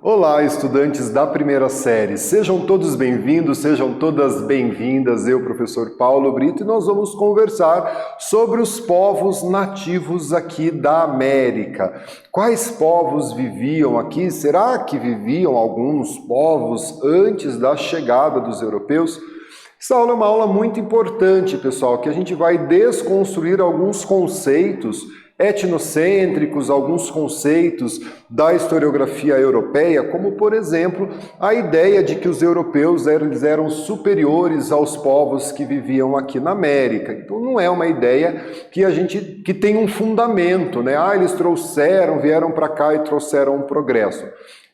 Olá, estudantes da primeira série. Sejam todos bem-vindos, sejam todas bem-vindas. Eu, professor Paulo Brito, e nós vamos conversar sobre os povos nativos aqui da América. Quais povos viviam aqui? Será que viviam alguns povos antes da chegada dos europeus? Essa aula é uma aula muito importante, pessoal, que a gente vai desconstruir alguns conceitos etnocêntricos, alguns conceitos da historiografia europeia, como, por exemplo, a ideia de que os europeus eram superiores aos povos que viviam aqui na América. Então não é uma ideia que tem um fundamento, né? Eles vieram para cá e trouxeram um progresso.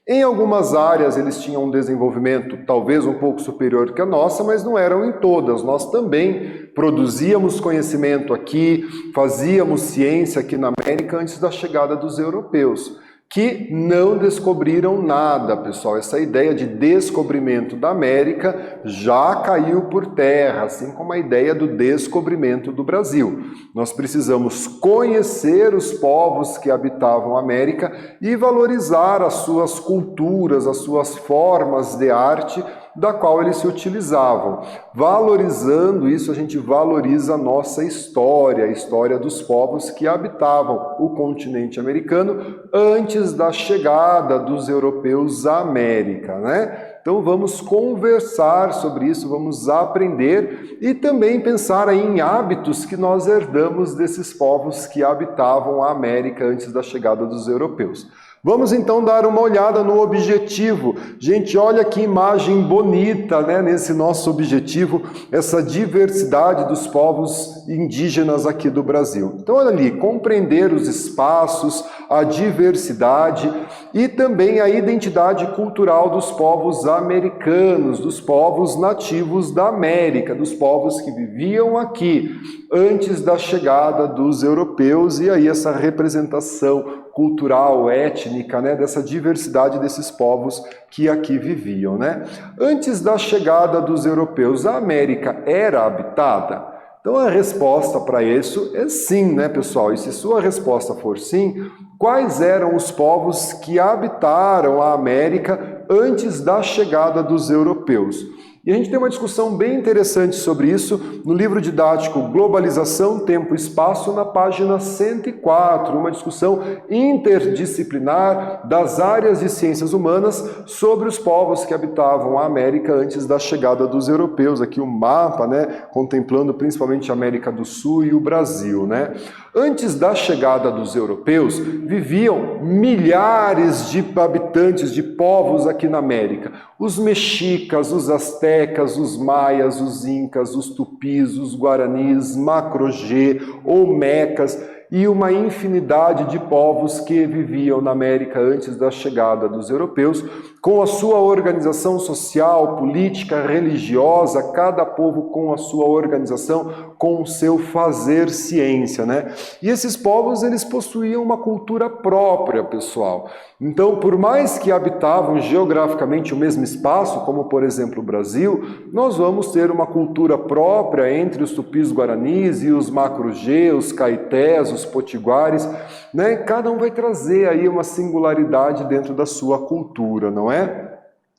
Em algumas áreas eles tinham um desenvolvimento talvez um pouco superior que a nossa, mas não eram em todas. Nós também produzíamos conhecimento aqui, fazíamos ciência aqui na América antes da chegada dos europeus, que não descobriram nada, pessoal. Essa ideia de descobrimento da América já caiu por terra, assim como a ideia do descobrimento do Brasil. Nós precisamos conhecer os povos que habitavam a América e valorizar as suas culturas, as suas formas de arte, da qual eles se utilizavam. Valorizando isso, a gente valoriza a nossa história, a história dos povos que habitavam o continente americano antes da chegada dos europeus à América, né? Então vamos conversar sobre isso, vamos aprender e também pensar aí em hábitos que nós herdamos desses povos que habitavam a América antes da chegada dos europeus. Vamos então dar uma olhada no objetivo. Gente, olha que imagem bonita, né, nesse nosso objetivo, essa diversidade dos povos indígenas aqui do Brasil. Então, olha ali, compreender os espaços, a diversidade e também a identidade cultural dos povos americanos, dos povos nativos da América, dos povos que viviam aqui antes da chegada dos europeus, e aí essa representação cultural, étnica, né, dessa diversidade desses povos que aqui viviam, né? Antes da chegada dos europeus, a América era habitada? Então a resposta para isso é sim, né, pessoal? E se sua resposta for sim, quais eram os povos que habitaram a América antes da chegada dos europeus? E a gente tem uma discussão bem interessante sobre isso no livro didático Globalização, Tempo e Espaço, na página 104, uma discussão interdisciplinar das áreas de ciências humanas sobre os povos que habitavam a América antes da chegada dos europeus. Aqui um mapa, né, contemplando principalmente a América do Sul e o Brasil, né? Antes da chegada dos europeus, viviam milhares de habitantes, de povos aqui na América. Os mexicas, os astecas, os maias, os incas, os tupis, os guaranis, macro-G, olmecas e uma infinidade de povos que viviam na América antes da chegada dos europeus, com a sua organização social, política, religiosa, cada povo com a sua organização, com o seu fazer ciência, né? E esses povos, eles possuíam uma cultura própria, pessoal. Então, por mais que habitavam geograficamente o mesmo espaço, como por exemplo o Brasil, nós vamos ter uma cultura própria entre os tupis guaranis e os macro-G, os caetés, os potiguares, né? Cada um vai trazer aí uma singularidade dentro da sua cultura, não é?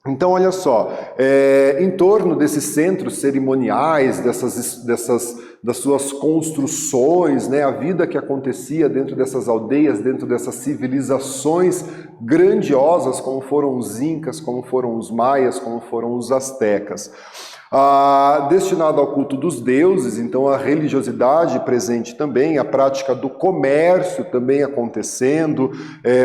Então, olha só, em torno desses centros cerimoniais, das suas construções, né, a vida que acontecia dentro dessas aldeias, dentro dessas civilizações grandiosas, como foram os incas, como foram os maias, como foram os astecas. Destinado ao culto dos deuses, então a religiosidade presente também, a prática do comércio também acontecendo,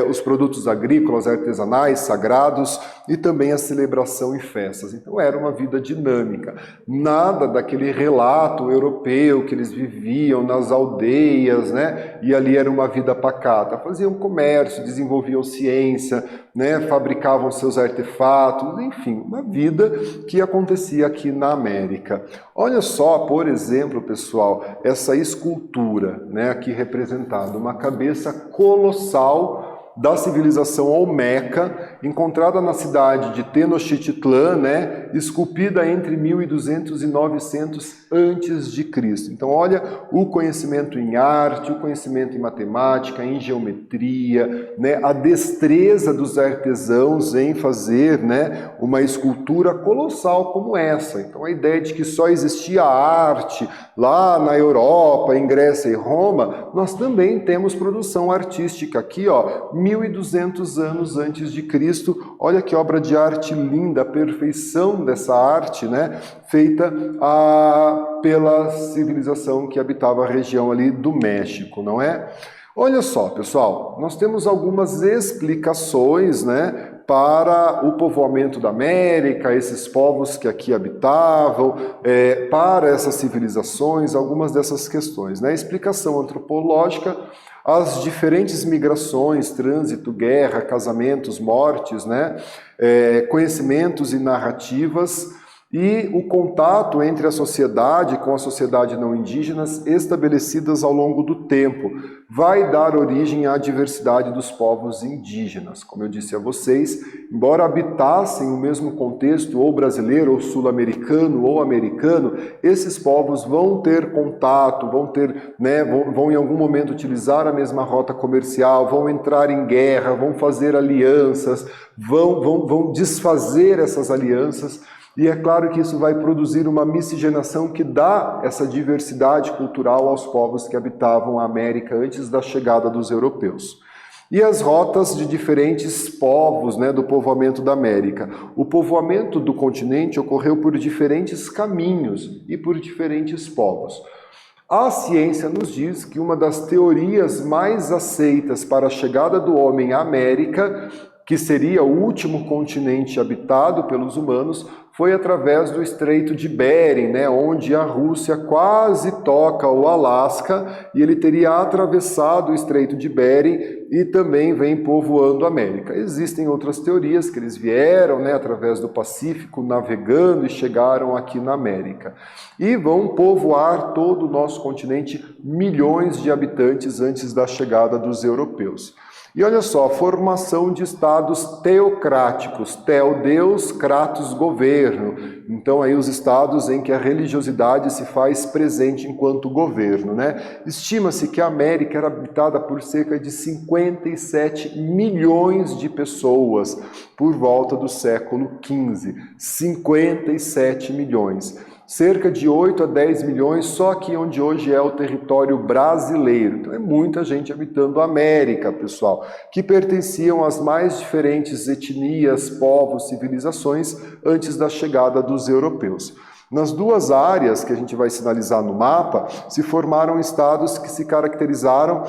os produtos agrícolas, artesanais, sagrados e também a celebração e festas. Então era uma vida dinâmica, nada daquele relato europeu que eles viviam nas aldeias, né? E ali era uma vida pacata. Faziam comércio, desenvolviam ciência, né? Fabricavam seus artefatos, enfim, uma vida que acontecia aqui na América. Olha só, por exemplo, pessoal, essa escultura, né, aqui representada, uma cabeça colossal da civilização olmeca, encontrada na cidade de Tenochtitlan, né, esculpida entre 1200 e 900 antes de Cristo. Então, olha o conhecimento em arte, o conhecimento em matemática, em geometria, né, a destreza dos artesãos em fazer, né, uma escultura colossal como essa. Então, a ideia de que só existia arte lá na Europa, em Grécia e Roma, nós também temos produção artística aqui, ó, 1200 anos antes de Cristo. Olha que obra de arte linda, a perfeição dessa arte, né, feita pela civilização que habitava a região ali do México, não é? Olha só, pessoal, nós temos algumas explicações, né, para o povoamento da América, esses povos que aqui habitavam, para essas civilizações, algumas dessas questões, né? Explicação antropológica, as diferentes migrações, trânsito, guerra, casamentos, mortes, né? Conhecimentos e narrativas, e o contato entre a sociedade com a sociedade não indígenas estabelecidas ao longo do tempo vai dar origem à diversidade dos povos indígenas. Como eu disse a vocês, embora habitassem o mesmo contexto ou brasileiro, ou sul-americano, ou americano, esses povos vão ter contato, vão ter, né, vão em algum momento utilizar a mesma rota comercial, vão entrar em guerra, vão fazer alianças, vão desfazer essas alianças. E é claro que isso vai produzir uma miscigenação que dá essa diversidade cultural aos povos que habitavam a América antes da chegada dos europeus. E as rotas de diferentes povos, né, do povoamento da América. O povoamento do continente ocorreu por diferentes caminhos e por diferentes povos. A ciência nos diz que uma das teorias mais aceitas para a chegada do homem à América, que seria o último continente habitado pelos humanos, foi através do Estreito de Bering, né, onde a Rússia quase toca o Alasca, e ele teria atravessado o Estreito de Bering e também vem povoando a América. Existem outras teorias que eles vieram, né, através do Pacífico, navegando e chegaram aqui na América. E vão povoar todo o nosso continente, milhões de habitantes antes da chegada dos europeus. E olha só, formação de estados teocráticos, teo Deus, kratos governo. Então aí os estados em que a religiosidade se faz presente enquanto governo, né? Estima-se que a América era habitada por cerca de 57 milhões de pessoas por volta do século XV. 57 milhões. Cerca de 8 a 10 milhões só aqui onde hoje é o território brasileiro. Então é muita gente habitando a América, pessoal, que pertenciam às mais diferentes etnias, povos, civilizações antes da chegada dos europeus. Nas duas áreas que a gente vai sinalizar no mapa, se formaram estados que se caracterizaram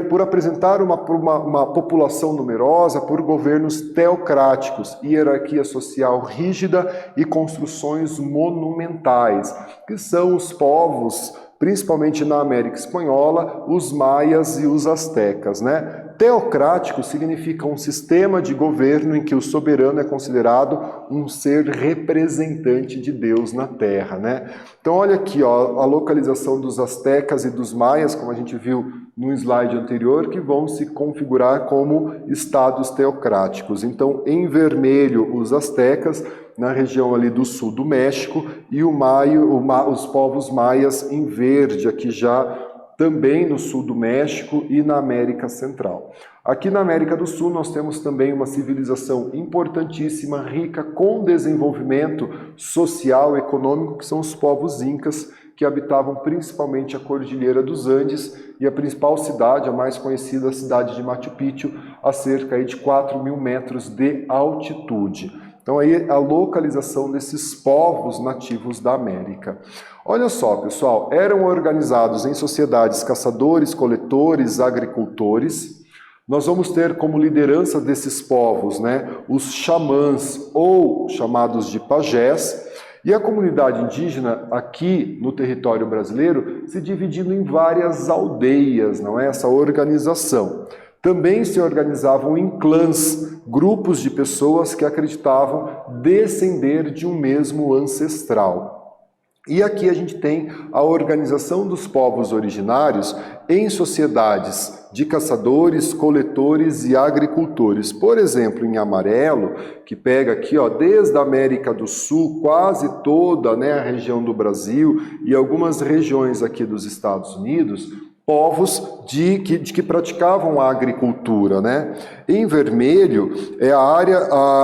por apresentar uma população numerosa, por governos teocráticos, hierarquia social rígida e construções monumentais, que são os povos, principalmente na América Espanhola, os maias e os astecas, né? Teocrático significa um sistema de governo em que o soberano é considerado um ser representante de Deus na Terra, né? Então olha aqui, ó, a localização dos astecas e dos maias, como a gente viu no slide anterior, que vão se configurar como estados teocráticos. Então, em vermelho, os astecas, na região ali do sul do México, e os povos maias em verde, aqui já também no sul do México e na América Central. Aqui na América do Sul nós temos também uma civilização importantíssima, rica, com desenvolvimento social e econômico, que são os povos incas, que habitavam principalmente a Cordilheira dos Andes, e a principal cidade, a mais conhecida, a cidade de Machu Picchu, a cerca de 4.000 metros de altitude. Então aí a localização desses povos nativos da América. Olha só, pessoal, eram organizados em sociedades caçadores, coletores, agricultores. Nós vamos ter como liderança desses povos, né, os xamãs, ou chamados de pajés, e a comunidade indígena aqui no território brasileiro se dividindo em várias aldeias, não é? Essa organização. Também se organizavam em clãs, grupos de pessoas que acreditavam descender de um mesmo ancestral. E aqui a gente tem a organização dos povos originários em sociedades de caçadores, coletores e agricultores. Por exemplo, em amarelo, que pega aqui, ó, desde a América do Sul, quase toda, né, a região do Brasil e algumas regiões aqui dos Estados Unidos, povos que praticavam a agricultura, né? Em vermelho é a área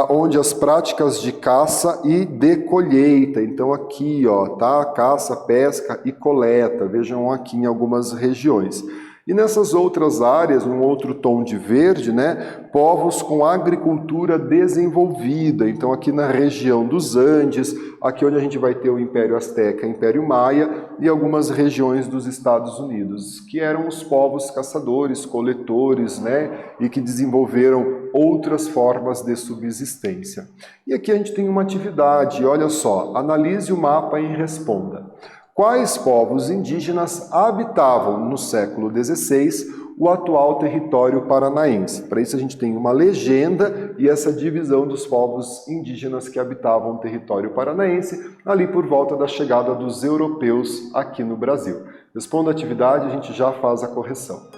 onde as práticas de caça e de colheita. Então aqui, ó, tá? Caça, pesca e coleta. Vejam aqui em algumas regiões. E nessas outras áreas, num outro tom de verde, né, povos com agricultura desenvolvida. Então aqui na região dos Andes, aqui onde a gente vai ter o Império Azteca, Império Maia e algumas regiões dos Estados Unidos, que eram os povos caçadores, coletores, né, e que desenvolveram outras formas de subsistência. E aqui a gente tem uma atividade, olha só, analise o mapa e responda. Quais povos indígenas habitavam no século XVI o atual território paranaense? Para isso a gente tem uma legenda e essa divisão dos povos indígenas que habitavam o território paranaense ali por volta da chegada dos europeus aqui no Brasil. Responda a atividade, a gente já faz a correção.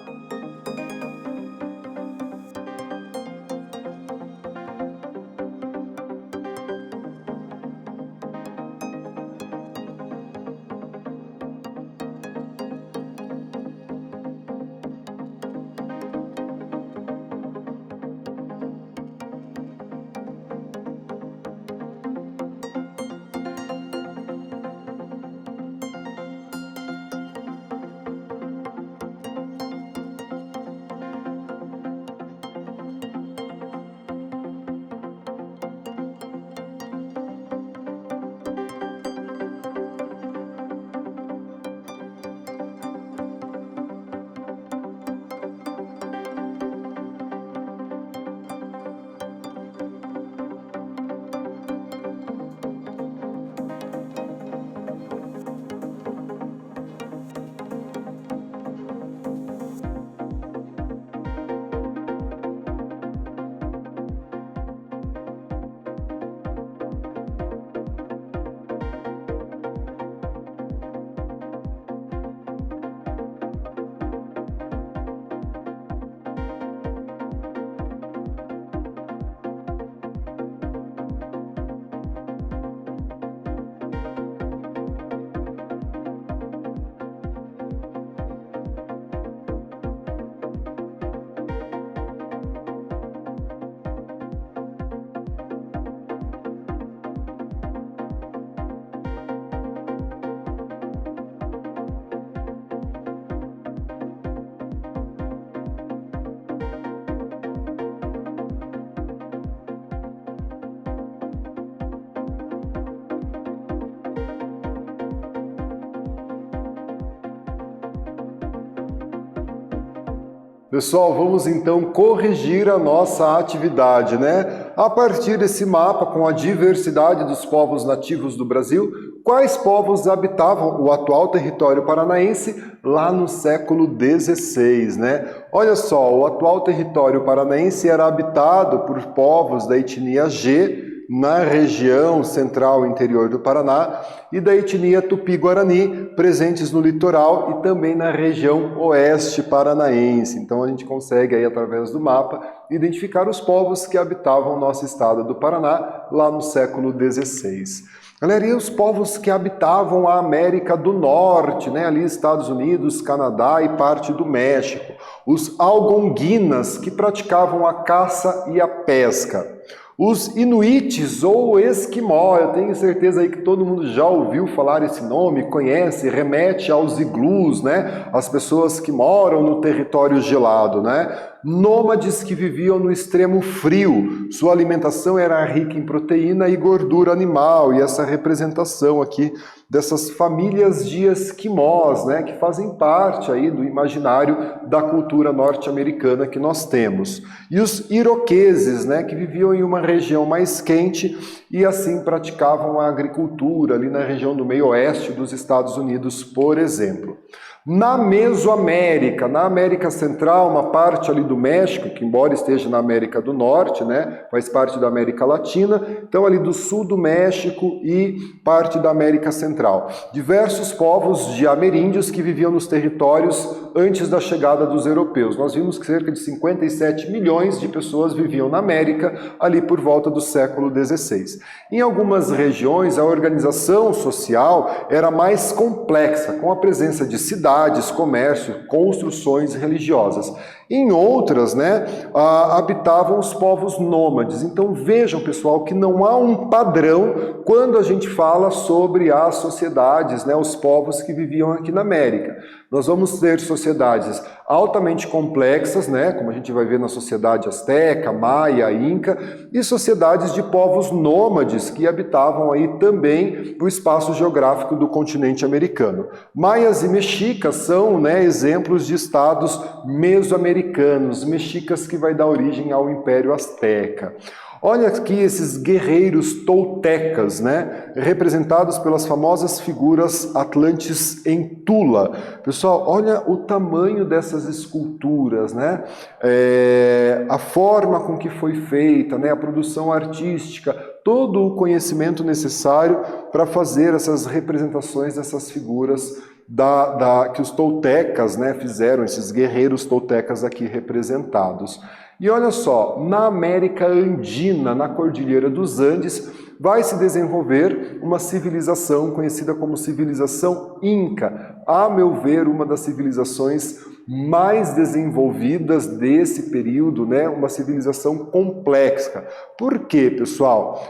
Pessoal, vamos então corrigir a nossa atividade, né? A partir desse mapa com a diversidade dos povos nativos do Brasil, quais povos habitavam o atual território paranaense lá no século XVI, né? Olha só, o atual território paranaense era habitado por povos da etnia G, na região central e interior do Paraná, e da etnia Tupi-Guarani, presentes no litoral e também na região oeste paranaense. Então a gente consegue aí, através do mapa, identificar os povos que habitavam o nosso estado do Paraná lá no século XVI. Galera, e os povos que habitavam a América do Norte, né? Ali Estados Unidos, Canadá e parte do México. Os algonquinas, que praticavam a caça e a pesca. Os inuites ou esquimó, eu tenho certeza aí que todo mundo já ouviu falar esse nome, conhece, remete aos iglus, né? As pessoas que moram no território gelado, né? Nômades que viviam no extremo frio. Sua alimentação era rica em proteína e gordura animal, e essa representação aqui dessas famílias de esquimós, né, que fazem parte aí do imaginário da cultura norte-americana que nós temos. E os iroqueses, né, que viviam em uma região mais quente e assim praticavam a agricultura ali na região do meio oeste dos Estados Unidos, por exemplo. Na Mesoamérica, na América Central, uma parte ali do México, que embora esteja na América do Norte, né, faz parte da América Latina, então ali do sul do México e parte da América Central. Diversos povos de ameríndios que viviam nos territórios antes da chegada dos europeus. Nós vimos que cerca de 57 milhões de pessoas viviam na América ali por volta do século XVI. Em algumas regiões, a organização social era mais complexa, com a presença de cidades, comércio, construções religiosas. Em outras, habitavam os povos nômades. Então vejam, pessoal, que não há um padrão quando a gente fala sobre as sociedades, os povos que viviam aqui na América. Nós vamos ter sociedades altamente complexas, como a gente vai ver na sociedade asteca, maia, inca, e sociedades de povos nômades que habitavam aí também o espaço geográfico do continente americano. Maias e mexicas são exemplos de estados mesoamericanos, mexicas que vai dar origem ao Império Azteca. Olha aqui esses guerreiros toltecas, representados pelas famosas figuras atlantes em Tula. Pessoal, olha o tamanho dessas esculturas, a forma com que foi feita, a produção artística, todo o conhecimento necessário para fazer essas representações dessas figuras que os toltecas fizeram, esses guerreiros toltecas aqui representados. E olha só, na América Andina, na Cordilheira dos Andes, vai se desenvolver uma civilização conhecida como civilização Inca. A meu ver, uma das civilizações mais desenvolvidas desse período, uma civilização complexa. Por quê, pessoal?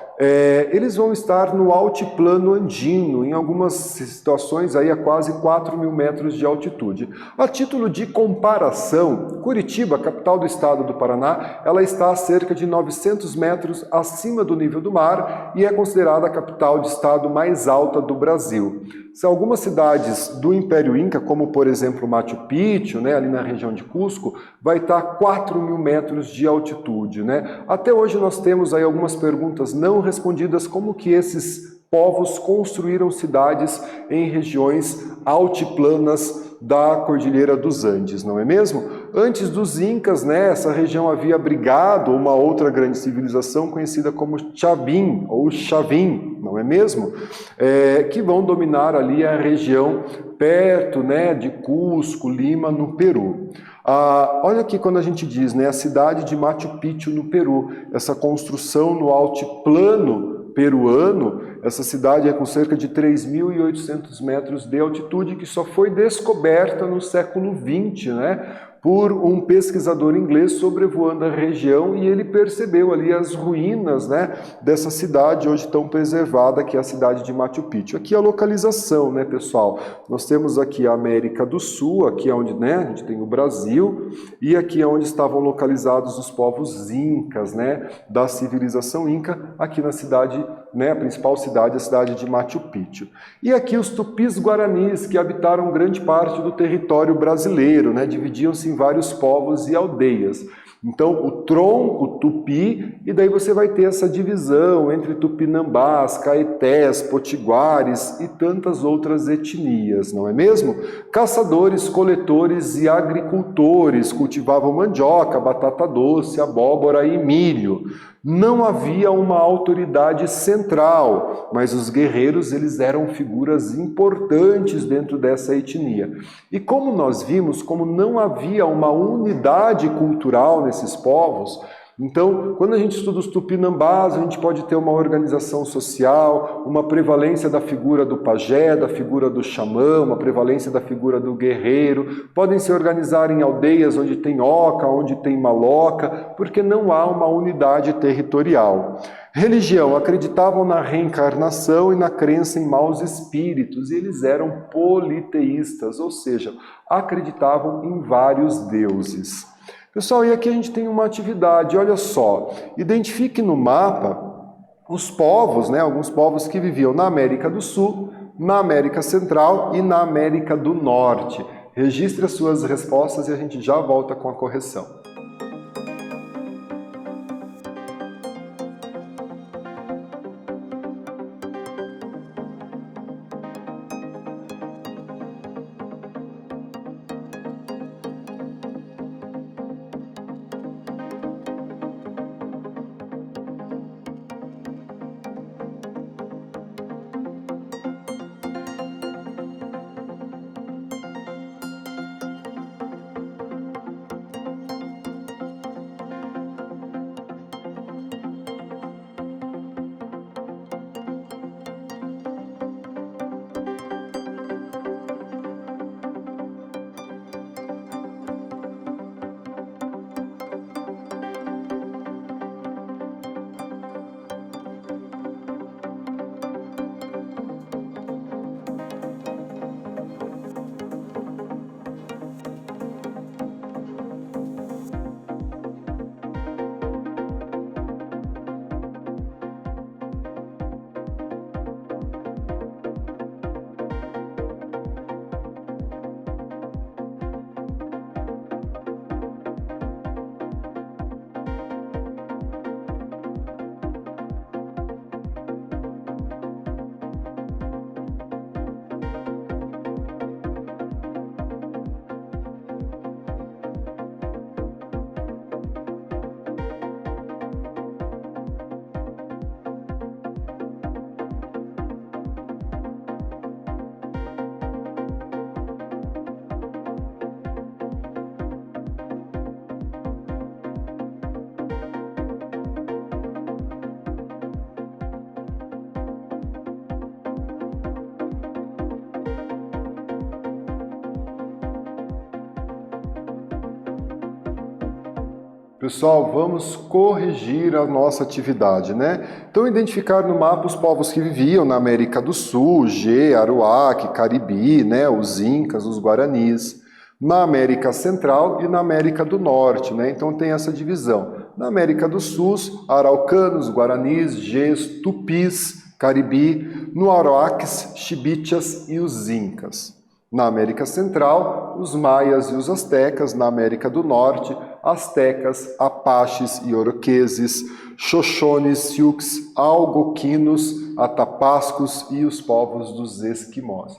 Eles vão estar no altiplano andino, em algumas situações aí a quase 4.000 metros de altitude. A título de comparação, Curitiba, capital do estado do Paraná, ela está a cerca de 900 metros acima do nível do mar e é considerada a capital de estado mais alta do Brasil. Algumas cidades do Império Inca, como por exemplo Machu Picchu, ali na região de Cusco, vai estar a 4.000 metros de altitude. Até hoje nós temos aí algumas perguntas não respondidas, como que esses povos construíram cidades em regiões altiplanas da Cordilheira dos Andes, não é mesmo? Antes dos Incas, essa região havia abrigado uma outra grande civilização conhecida como Chavin ou Chavin, não é mesmo? Que vão dominar ali a região perto de Cusco, Lima, no Peru. Olha aqui quando a gente diz, a cidade de Machu Picchu no Peru, essa construção no altiplano peruano, essa cidade é com cerca de 3.800 metros de altitude, que só foi descoberta no século XX, por um pesquisador inglês sobrevoando a região, e ele percebeu ali as ruínas dessa cidade hoje tão preservada, que é a cidade de Machu Picchu. Aqui a localização, pessoal? Nós temos aqui a América do Sul, aqui é onde a gente tem o Brasil, e aqui é onde estavam localizados os povos incas, da civilização inca, aqui na cidade, a principal cidade, a cidade de Machu Picchu. E aqui os tupis-guaranis, que habitaram grande parte do território brasileiro, dividiam-se em vários povos e aldeias. Então, o tronco tupi, e daí você vai ter essa divisão entre tupinambás, caetés, potiguares e tantas outras etnias, não é mesmo? Caçadores, coletores e agricultores cultivavam mandioca, batata doce, abóbora e milho. Não havia uma autoridade central, mas os guerreiros eles eram figuras importantes dentro dessa etnia. E como nós vimos, como não havia uma unidade cultural nesses povos, então, quando a gente estuda os tupinambás, a gente pode ter uma organização social, uma prevalência da figura do pajé, da figura do xamã, uma prevalência da figura do guerreiro. Podem se organizar em aldeias onde tem oca, onde tem maloca, porque não há uma unidade territorial. Religião, acreditavam na reencarnação e na crença em maus espíritos, e eles eram politeístas, ou seja, acreditavam em vários deuses. Pessoal, e aqui a gente tem uma atividade, olha só, identifique no mapa os povos, alguns povos que viviam na América do Sul, na América Central e na América do Norte. Registre as suas respostas e a gente já volta com a correção. Pessoal, vamos corrigir a nossa atividade, né? Então, identificar no mapa os povos que viviam na América do Sul, G, Aruac, Caribe, né? Os Incas, os Guaranis, na América Central e na América do Norte, né? Então, tem essa divisão. Na América do Sul, Araucanos, Guaranis, Gs, Tupis, Caribe, no Aroaques, Xibichas e os Incas. Na América Central, os Maias e os Astecas. Na América do Norte, Astecas, Apaches e Oroqueses, Xoxones, Sioux, Algoquinos, Atapascos e os povos dos Esquimós.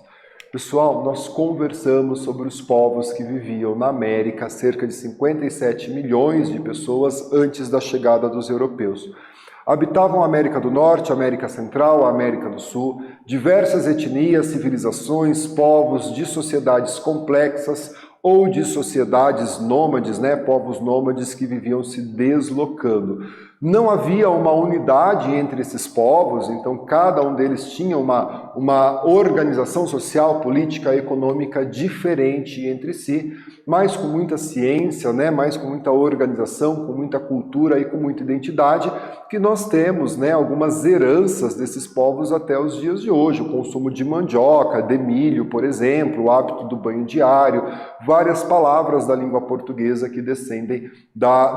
Pessoal, nós conversamos sobre os povos que viviam na América, cerca de 57 milhões de pessoas antes da chegada dos europeus. Habitavam a América do Norte, a América Central, a América do Sul, diversas etnias, civilizações, povos de sociedades complexas ou de sociedades nômades, né? Povos nômades que viviam se deslocando. Não havia uma unidade entre esses povos, então cada um deles tinha uma organização social, política, econômica diferente entre si, mas com muita ciência, né? Mas com muita organização, com muita cultura e com muita identidade, que nós temos, né? Algumas heranças desses povos até os dias de hoje. O consumo de mandioca, de milho, por exemplo, o hábito do banho diário, várias palavras da língua portuguesa que descendem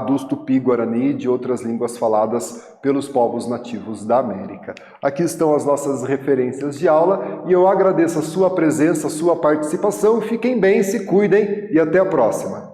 dos tupi-guarani e de outras línguas faladas pelos povos nativos da América. Aqui estão as nossas referências de aula e eu agradeço a sua presença, a sua participação. Fiquem bem, se cuidem e até a próxima.